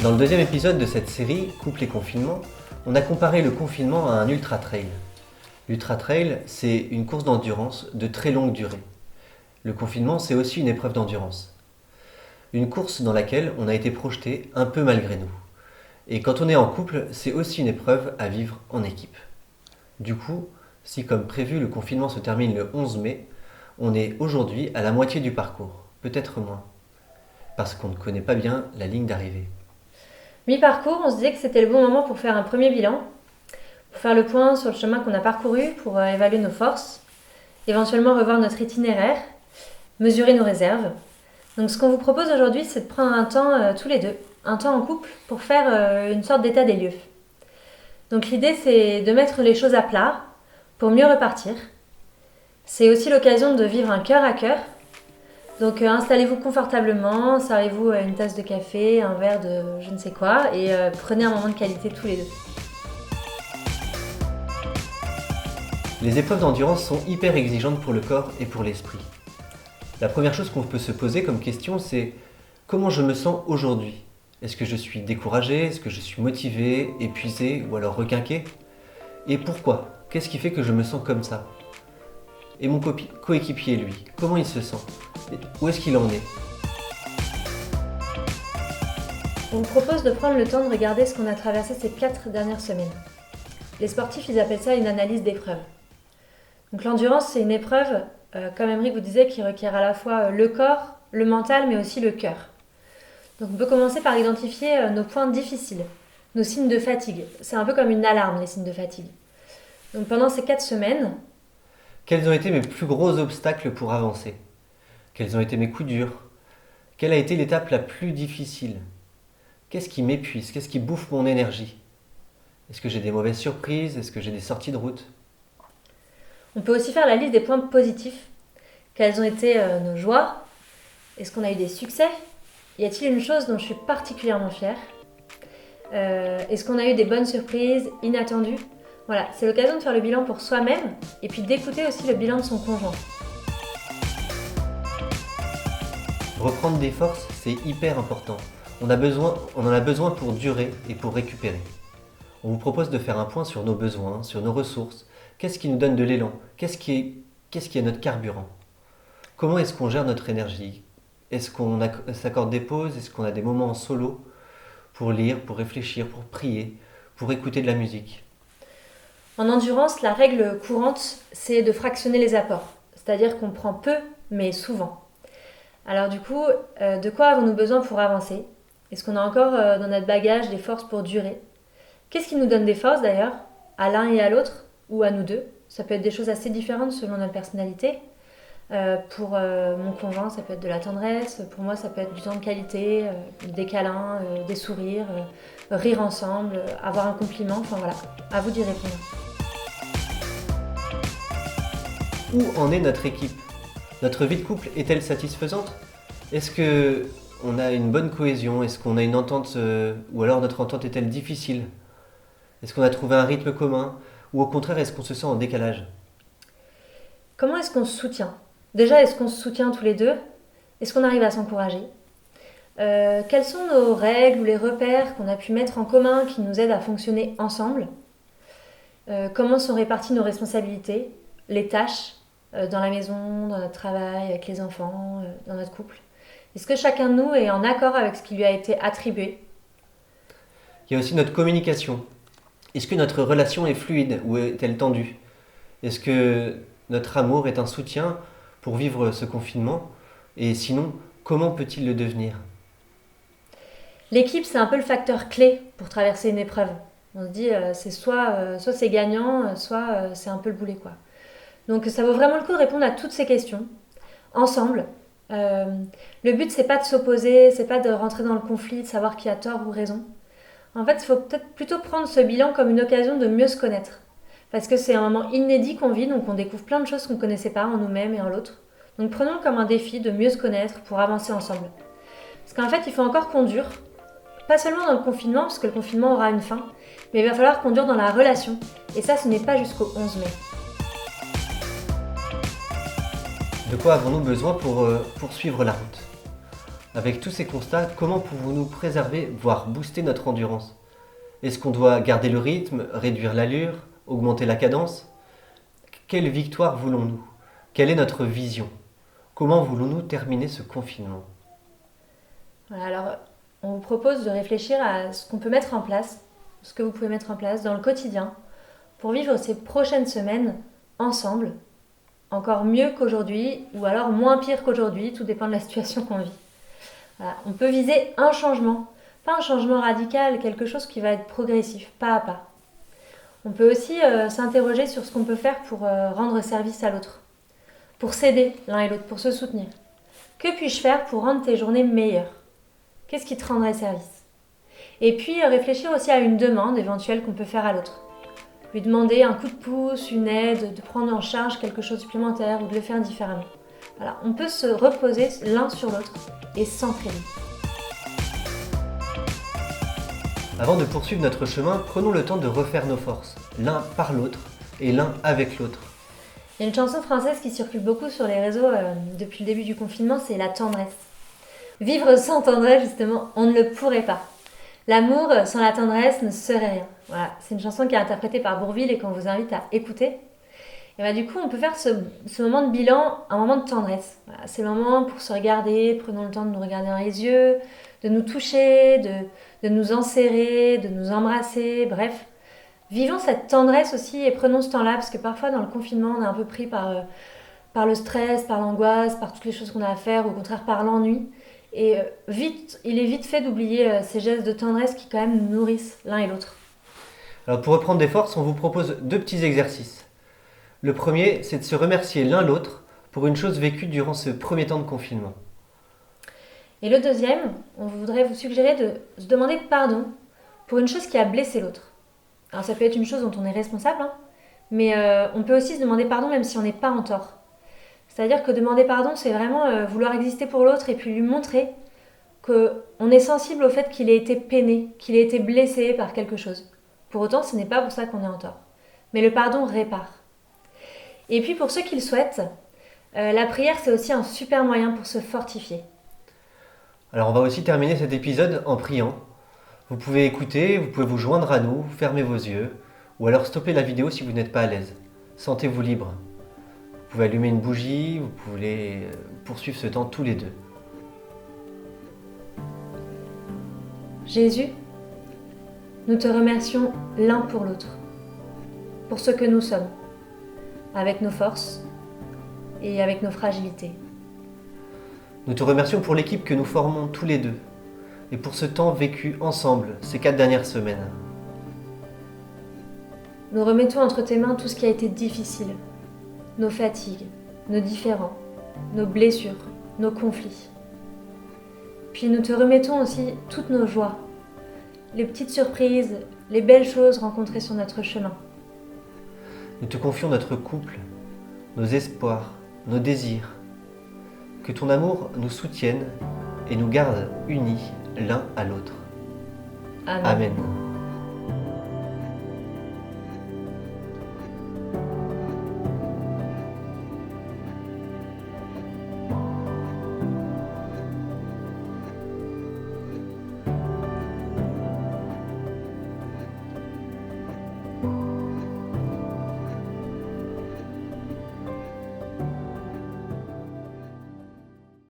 Dans le deuxième épisode de cette série, Couple et confinement, on a comparé le confinement à un ultra-trail. L'ultra-trail, c'est une course d'endurance de très longue durée. Le confinement, c'est aussi une épreuve d'endurance. Une course dans laquelle on a été projeté un peu malgré nous. Et quand on est en couple, c'est aussi une épreuve à vivre en équipe. Du coup, si comme prévu le confinement se termine le 11 mai, on est aujourd'hui à la moitié du parcours, peut-être moins, parce qu'on ne connaît pas bien la ligne d'arrivée. Mi-parcours, on se disait que c'était le bon moment pour faire un premier bilan, pour faire le point sur le chemin qu'on a parcouru, pour évaluer nos forces, éventuellement revoir notre itinéraire, mesurer nos réserves. Donc ce qu'on vous propose aujourd'hui, c'est de prendre un temps tous les deux, un temps en couple, pour faire une sorte d'état des lieux. Donc l'idée, c'est de mettre les choses à plat pour mieux repartir. C'est aussi l'occasion de vivre un cœur à cœur. Donc installez-vous confortablement, servez-vous une tasse de café, un verre de je ne sais quoi et prenez un moment de qualité tous les deux. Les épreuves d'endurance sont hyper exigeantes pour le corps et pour l'esprit. La première chose qu'on peut se poser comme question, c'est comment je me sens aujourd'hui ? Est-ce que je suis découragé ? Est-ce que je suis motivé, épuisé ou alors requinqué ? Et pourquoi ? Qu'est-ce qui fait que je me sens comme ça ? Et mon coéquipier, lui, comment il se sent ? Où est-ce qu'il en est ? On vous propose de prendre le temps de regarder ce qu'on a traversé ces 4 dernières semaines. Les sportifs, ils appellent ça une analyse d'épreuve. Donc l'endurance, c'est une épreuve, comme Aymeric vous disait, qui requiert à la fois le corps, le mental, mais aussi le cœur. Donc on peut commencer par identifier nos points difficiles, nos signes de fatigue. C'est un peu comme une alarme, les signes de fatigue. Donc pendant ces 4 semaines, quels ont été mes plus gros obstacles pour avancer ? Quels ont été mes coups durs ? Quelle a été l'étape la plus difficile ? Qu'est-ce qui m'épuise ? Qu'est-ce qui bouffe mon énergie ? Est-ce que j'ai des mauvaises surprises ? Est-ce que j'ai des sorties de route ? On peut aussi faire la liste des points positifs. Quelles ont été nos joies ? Est-ce qu'on a eu des succès ? Y a-t-il une chose dont je suis particulièrement fière ? Est-ce qu'on a eu des bonnes surprises, inattendues ? Voilà, c'est l'occasion de faire le bilan pour soi-même et puis d'écouter aussi le bilan de son conjoint. Reprendre des forces, c'est hyper important. On en a besoin pour durer et pour récupérer. On vous propose de faire un point sur nos besoins, sur nos ressources. Qu'est-ce qui nous donne de l'élan ? Qu'est-ce qui est notre carburant ? Comment est-ce qu'on gère notre énergie ? Est-ce qu'on s'accorde des pauses ? Est-ce qu'on a des moments en solo pour lire, pour réfléchir, pour prier, pour écouter de la musique ? En endurance, la règle courante, c'est de fractionner les apports. C'est-à-dire qu'on prend peu, mais souvent. Alors du coup, de quoi avons-nous besoin pour avancer ? Est-ce qu'on a encore dans notre bagage des forces pour durer ? Qu'est-ce qui nous donne des forces d'ailleurs ? À l'un et à l'autre ? Ou à nous deux ? Ça peut être des choses assez différentes selon notre personnalité. Pour mon conjoint, ça peut être de la tendresse. Pour moi, ça peut être du temps de qualité, des câlins, des sourires, rire ensemble, avoir un compliment. Enfin voilà, à vous d'y répondre. Où en est notre équipe ? Notre vie de couple est-elle satisfaisante ? Est-ce qu'on a une bonne cohésion ? Est-ce qu'on a une entente ou alors notre entente est-elle difficile ? Est-ce qu'on a trouvé un rythme commun ? Ou au contraire, est-ce qu'on se sent en décalage ? Comment est-ce qu'on se soutient ? Déjà, est-ce qu'on se soutient tous les deux ? Est-ce qu'on arrive à s'encourager ? Quelles sont nos règles ou les repères qu'on a pu mettre en commun qui nous aident à fonctionner ensemble ? Comment sont réparties nos responsabilités, les tâches dans la maison, dans notre travail, avec les enfants, dans notre couple ? Est-ce que chacun de nous est en accord avec ce qui lui a été attribué ? Il y a aussi notre communication. Est-ce que notre relation est fluide ou est-elle tendue ? Est-ce que notre amour est un soutien pour vivre ce confinement ? Et sinon, comment peut-il le devenir ? L'équipe, c'est un peu le facteur clé pour traverser une épreuve. On se dit, c'est soit c'est gagnant, soit c'est un peu le boulet, quoi. Donc ça vaut vraiment le coup de répondre à toutes ces questions, ensemble. Le but, c'est pas de s'opposer, c'est pas de rentrer dans le conflit, de savoir qui a tort ou raison. En fait, il faut peut-être plutôt prendre ce bilan comme une occasion de mieux se connaître. Parce que c'est un moment inédit qu'on vit, donc on découvre plein de choses qu'on ne connaissait pas en nous-mêmes et en l'autre. Donc prenons comme un défi de mieux se connaître pour avancer ensemble. Parce qu'en fait, il faut encore qu'on dure, pas seulement dans le confinement, parce que le confinement aura une fin, mais il va falloir qu'on dure dans la relation. Et ça, ce n'est pas jusqu'au 11 mai. De quoi avons-nous besoin pour poursuivre la route ? Avec tous ces constats, comment pouvons-nous préserver, voire booster notre endurance? Est-ce qu'on doit garder le rythme, réduire l'allure, augmenter la cadence? Quelle victoire voulons-nous? Quelle est notre vision? Comment voulons-nous terminer ce confinement? Voilà, alors, on vous propose de réfléchir à ce qu'on peut mettre en place, ce que vous pouvez mettre en place dans le quotidien pour vivre ces prochaines semaines ensemble, encore mieux qu'aujourd'hui ou alors moins pire qu'aujourd'hui, tout dépend de la situation qu'on vit. Voilà, on peut viser un changement, pas un changement radical, quelque chose qui va être progressif, pas à pas. On peut aussi s'interroger sur ce qu'on peut faire pour rendre service à l'autre, pour s'aider l'un et l'autre, pour se soutenir. Que puis-je faire pour rendre tes journées meilleures? Qu'est-ce qui te rendrait service? Et puis réfléchir aussi à une demande éventuelle qu'on peut faire à l'autre. Lui demander un coup de pouce, une aide, de prendre en charge quelque chose de supplémentaire ou de le faire différemment. Voilà, on peut se reposer l'un sur l'autre et s'entraider. Avant de poursuivre notre chemin, prenons le temps de refaire nos forces, l'un par l'autre et l'un avec l'autre. Il y a une chanson française qui circule beaucoup sur les réseaux depuis le début du confinement, c'est la tendresse. Vivre sans tendresse, justement, on ne le pourrait pas. L'amour sans la tendresse ne serait rien. Voilà, c'est une chanson qui est interprétée par Bourvil et qu'on vous invite à écouter. Et du coup, on peut faire ce moment de bilan, un moment de tendresse. Voilà, c'est le moment pour se regarder, prenons le temps de nous regarder dans les yeux, de nous toucher, de nous enserrer, de nous embrasser, bref. Vivons cette tendresse aussi et prenons ce temps-là, parce que parfois dans le confinement, on est un peu pris par le stress, par l'angoisse, par toutes les choses qu'on a à faire, ou au contraire par l'ennui. Et il est vite fait d'oublier ces gestes de tendresse qui quand même nous nourrissent l'un et l'autre. Alors pour reprendre des forces, on vous propose 2 petits exercices. Le premier, c'est de se remercier l'un l'autre pour une chose vécue durant ce premier temps de confinement. Et le deuxième, on voudrait vous suggérer de se demander pardon pour une chose qui a blessé l'autre. Alors ça peut être une chose dont on est responsable, mais on peut aussi se demander pardon même si on n'est pas en tort. C'est-à-dire que demander pardon, c'est vraiment vouloir exister pour l'autre et puis lui montrer qu'on est sensible au fait qu'il ait été peiné, qu'il ait été blessé par quelque chose. Pour autant, ce n'est pas pour ça qu'on est en tort. Mais le pardon répare. Et puis pour ceux qui le souhaitent, la prière, c'est aussi un super moyen pour se fortifier. Alors on va aussi terminer cet épisode en priant. Vous pouvez écouter, vous pouvez vous joindre à nous, fermer vos yeux, ou alors stopper la vidéo si vous n'êtes pas à l'aise. Sentez-vous libre. Vous pouvez allumer une bougie, vous pouvez poursuivre ce temps tous les deux. Jésus, nous te remercions l'un pour l'autre, pour ce que nous sommes, avec nos forces et avec nos fragilités. Nous te remercions pour l'équipe que nous formons tous les deux et pour ce temps vécu ensemble ces 4 dernières semaines. Nous remettons entre tes mains tout ce qui a été difficile, nos fatigues, nos différends, nos blessures, nos conflits. Puis nous te remettons aussi toutes nos joies, les petites surprises, les belles choses rencontrées sur notre chemin. Nous te confions notre couple, nos espoirs, nos désirs. Que ton amour nous soutienne et nous garde unis l'un à l'autre. Amen. Amen.